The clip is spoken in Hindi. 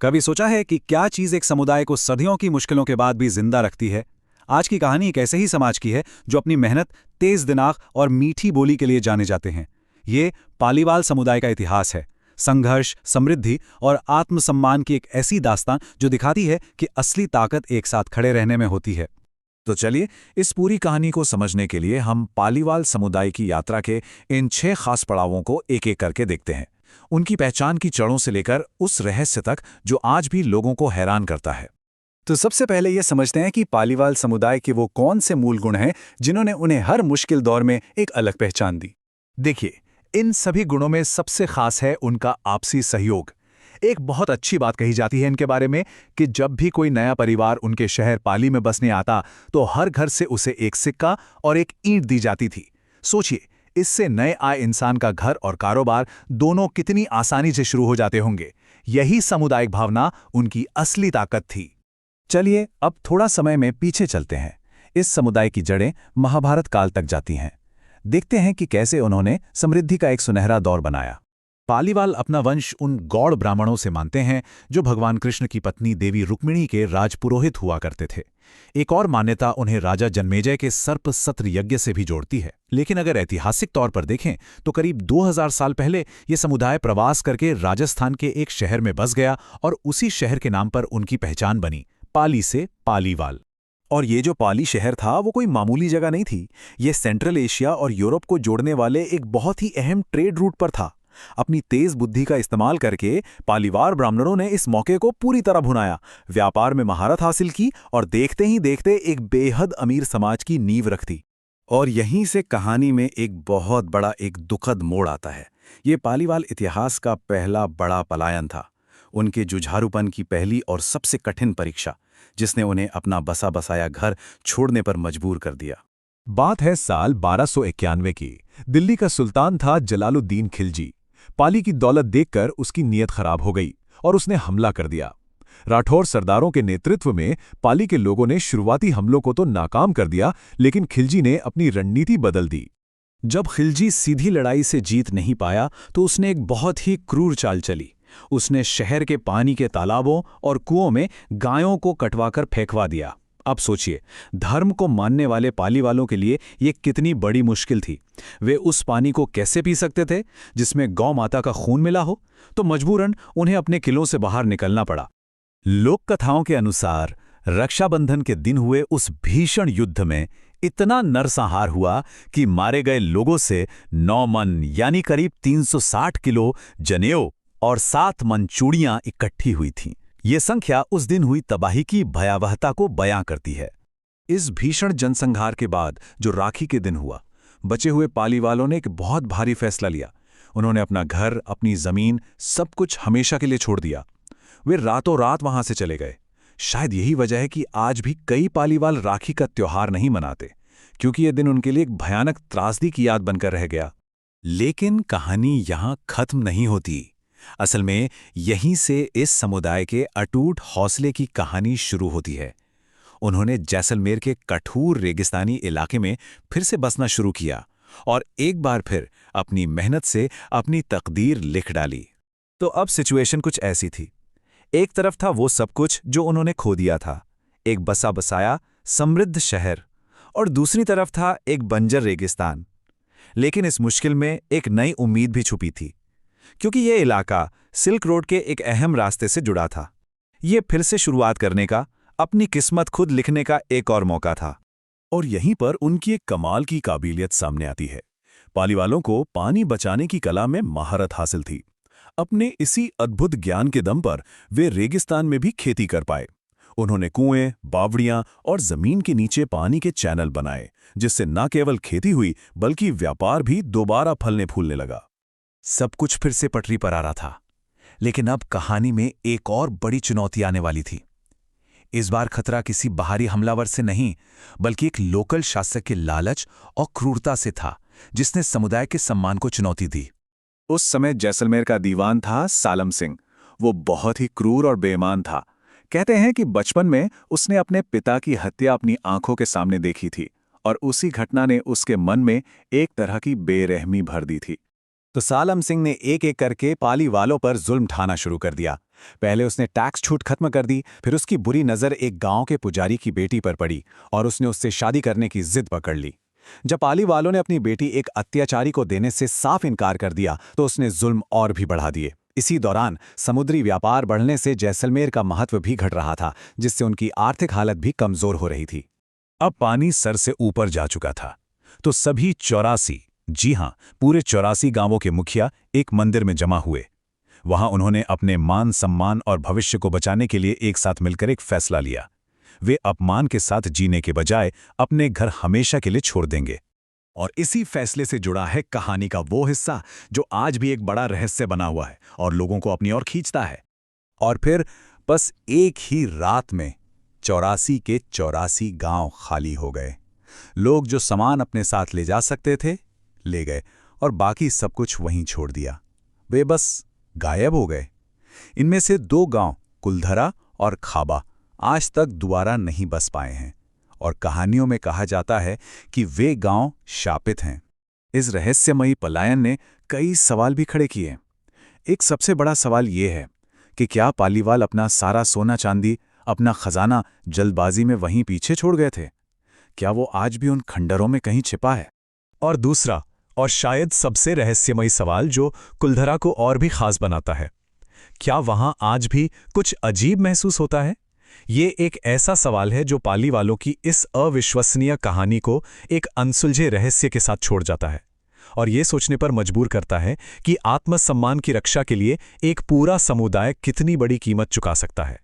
कभी सोचा है कि क्या चीज एक समुदाय को सदियों की मुश्किलों के बाद भी जिंदा रखती है? आज की कहानी एक ऐसे ही समाज की है जो अपनी मेहनत, तेज दिमाग और मीठी बोली के लिए जाने जाते हैं। ये पालीवाल समुदाय का इतिहास है। संघर्ष, समृद्धि और आत्मसम्मान की एक ऐसी दास्तान जो दिखाती है कि असली ताकत एक साथ खड़े रहने में होती है। तो चलिए इस पूरी कहानी को समझने के लिए हम पालीवाल समुदाय की यात्रा के इन 6 खास पड़ावों को एक एक करके देखते हैं। उनकी पहचान की जड़ों से लेकर उस रहस्य तक जो आज भी लोगों को हैरान करता है। तो सबसे पहले ये समझते हैं कि पालीवाल समुदाय के वो कौन से मूल गुण हैं जिन्होंने उन्हें हर मुश्किल दौर में एक अलग पहचान दी। देखिए, इन सभी गुणों में सबसे खास है उनका आपसी सहयोग। एक बहुत अच्छी बात कही जाती है इनके बारे में कि जब भी कोई नया परिवार उनके शहर पाली में बसने आता तो हर घर से उसे एक सिक्का और एक ईंट दी जाती थी। सोचिए, इससे नए आए इंसान का घर और कारोबार दोनों कितनी आसानी से शुरू हो जाते होंगे। यही सामुदायिक भावना उनकी असली ताकत थी। चलिए अब थोड़ा समय में पीछे चलते हैं। इस समुदाय की जड़ें महाभारत काल तक जाती हैं। देखते हैं कि कैसे उन्होंने समृद्धि का एक सुनहरा दौर बनाया। पालीवाल अपना वंश उन गौड़ ब्राह्मणों से मानते हैं जो भगवान कृष्ण की पत्नी देवी रुक्मिणी के राजपुरोहित हुआ करते थे। एक और मान्यता उन्हें राजा जन्मेजय के सर्प सत्र यज्ञ से भी जोड़ती है। लेकिन अगर ऐतिहासिक तौर पर देखें तो करीब 2000 साल पहले ये समुदाय प्रवास करके राजस्थान के एक शहर में बस गया और उसी शहर के नाम पर उनकी पहचान बनी, पाली से पालीवाल। और ये जो पाली शहर था वो कोई मामूली जगह नहीं थी। ये सेंट्रल एशिया और यूरोप को जोड़ने वाले एक बहुत ही अहम ट्रेड रूट पर था। अपनी तेज बुद्धि का इस्तेमाल करके पालीवाल ब्राह्मणों ने इस मौके को पूरी तरह भुनाया, व्यापार में महारत हासिल की और देखते ही देखते एक बेहद अमीर समाज की नींव रख दी। और यहीं से कहानी में एक बहुत बड़ा एक दुखद मोड़ आता है। ये पालीवाल इतिहास का पहला बड़ा पलायन था, उनके जुझारूपन की पहली और सबसे कठिन परीक्षा, जिसने उन्हें अपना बसा बसाया घर छोड़ने पर मजबूर कर दिया। बात है साल 1291 की। दिल्ली का सुल्तान था जलालुद्दीन खिलजी। पाली की दौलत देखकर उसकी नीयत खराब हो गई और उसने हमला कर दिया। राठौर सरदारों के नेतृत्व में पाली के लोगों ने शुरुआती हमलों को तो नाकाम कर दिया, लेकिन खिलजी ने अपनी रणनीति बदल दी। जब खिलजी सीधी लड़ाई से जीत नहीं पाया तो उसने एक बहुत ही क्रूर चाल चली। उसने शहर के पानी के तालाबों और कुओं में गायों को कटवाकर फेंकवा दिया। अब सोचिए, धर्म को मानने वाले पालीवालों के लिए यह कितनी बड़ी मुश्किल थी। वे उस पानी को कैसे पी सकते थे जिसमें गौ माता का खून मिला हो? तो मजबूरन उन्हें अपने किलों से बाहर निकलना पड़ा। लोक कथाओं के अनुसार रक्षाबंधन के दिन हुए उस भीषण युद्ध में इतना नरसंहार हुआ कि मारे गए लोगों से 9 मन यानी करीब 360 किलो जनेऊ और 7 मन चूड़ियां इकट्ठी हुई थीं। ये संख्या उस दिन हुई तबाही की भयावहता को बयां करती है। इस भीषण जनसंहार के बाद जो राखी के दिन हुआ, बचे हुए पालीवालों ने एक बहुत भारी फैसला लिया। उन्होंने अपना घर, अपनी जमीन, सब कुछ हमेशा के लिए छोड़ दिया। वे रातों रात वहां से चले गए। शायद यही वजह है कि आज भी कई पालीवाल राखी का त्योहार नहीं मनाते, क्योंकि यह दिन उनके लिए एक भयानक त्रासदी की याद बनकर रह गया। लेकिन कहानी यहां खत्म नहीं होती। असल में यहीं से इस समुदाय के अटूट हौसले की कहानी शुरू होती है। उन्होंने जैसलमेर के कठोर रेगिस्तानी इलाके में फिर से बसना शुरू किया और एक बार फिर अपनी मेहनत से अपनी तकदीर लिख डाली। तो अब सिचुएशन कुछ ऐसी थी। एक तरफ था वो सब कुछ जो उन्होंने खो दिया था, एक बसा बसाया समृद्ध शहर, और दूसरी तरफ था एक बंजर रेगिस्तान। लेकिन इस मुश्किल में एक नई उम्मीद भी छुपी थी, क्योंकि यह इलाका सिल्क रोड के एक अहम रास्ते से जुड़ा था। ये फिर से शुरुआत करने का, अपनी किस्मत खुद लिखने का एक और मौका था। और यहीं पर उनकी एक कमाल की काबिलियत सामने आती है। पालीवालों को पानी बचाने की कला में महारत हासिल थी। अपने इसी अद्भुत ज्ञान के दम पर वे रेगिस्तान में भी खेती कर पाए। उन्होंने कुएं, बावड़ियां और जमीन के नीचे पानी के चैनल बनाए, जिससे न केवल खेती हुई बल्कि व्यापार भी दोबारा फलने फूलने लगा। सब कुछ फिर से पटरी पर आ रहा था, लेकिन अब कहानी में एक और बड़ी चुनौती आने वाली थी। इस बार खतरा किसी बाहरी हमलावर से नहीं, बल्कि एक लोकल शासक के लालच और क्रूरता से था, जिसने समुदाय के सम्मान को चुनौती दी। उस समय जैसलमेर का दीवान था सालम सिंह। वो बहुत ही क्रूर और बेईमान था। कहते हैं कि बचपन में उसने अपने पिता की हत्या अपनी आंखों के सामने देखी थी और उसी घटना ने उसके मन में एक तरह की बेरहमी भर दी थी। तो सालम सिंह ने एक एक करके पाली वालों पर जुल्म ढाना शुरू कर दिया। पहले उसने टैक्स छूट खत्म कर दी, फिर उसकी बुरी नज़र एक गांव के पुजारी की बेटी पर पड़ी और उसने उससे शादी करने की जिद पकड़ ली। जब पाली वालों ने अपनी बेटी एक अत्याचारी को देने से साफ इनकार कर दिया तो उसने जुल्म और भी बढ़ा दिए। इसी दौरान समुद्री व्यापार बढ़ने से जैसलमेर का महत्व भी घट रहा था, जिससे उनकी आर्थिक हालत भी कमजोर हो रही थी। अब पानी सर से ऊपर जा चुका था, तो सभी 84, जी हां, पूरे 84 गांवों के मुखिया एक मंदिर में जमा हुए। वहां उन्होंने अपने मान सम्मान और भविष्य को बचाने के लिए एक साथ मिलकर एक फैसला लिया। वे अपमान के साथ जीने के बजाय अपने घर हमेशा के लिए छोड़ देंगे। और इसी फैसले से जुड़ा है कहानी का वो हिस्सा जो आज भी एक बड़ा रहस्य बना हुआ है और लोगों को अपनी ओर खींचता है। और फिर बस एक ही रात में 84 के 84 गांव खाली हो गए। लोग जो सामान अपने साथ ले जा सकते थे ले गए और बाकी सब कुछ वहीं छोड़ दिया। वे बस गायब हो गए। इनमें से 2 गांव, कुलधरा और खाबा, आज तक दोबारा नहीं बस पाए हैं और कहानियों में कहा जाता है कि वे गांव शापित हैं। इस रहस्यमयी पलायन ने कई सवाल भी खड़े किए। एक सबसे बड़ा सवाल ये है कि क्या पालीवाल अपना सारा सोना चांदी, अपना खजाना जल्दबाजी में वहीं पीछे छोड़ गए थे? क्या वो आज भी उन खंडरों में कहीं छिपा है? और दूसरा, और शायद सबसे रहस्यमयी सवाल जो कुलधरा को और भी खास बनाता है, क्या वहां आज भी कुछ अजीब महसूस होता है? ये एक ऐसा सवाल है जो पाली वालों की इस अविश्वसनीय कहानी को एक अनसुलझे रहस्य के साथ छोड़ जाता है और ये सोचने पर मजबूर करता है कि आत्मसम्मान की रक्षा के लिए एक पूरा समुदाय कितनी बड़ी कीमत चुका सकता है।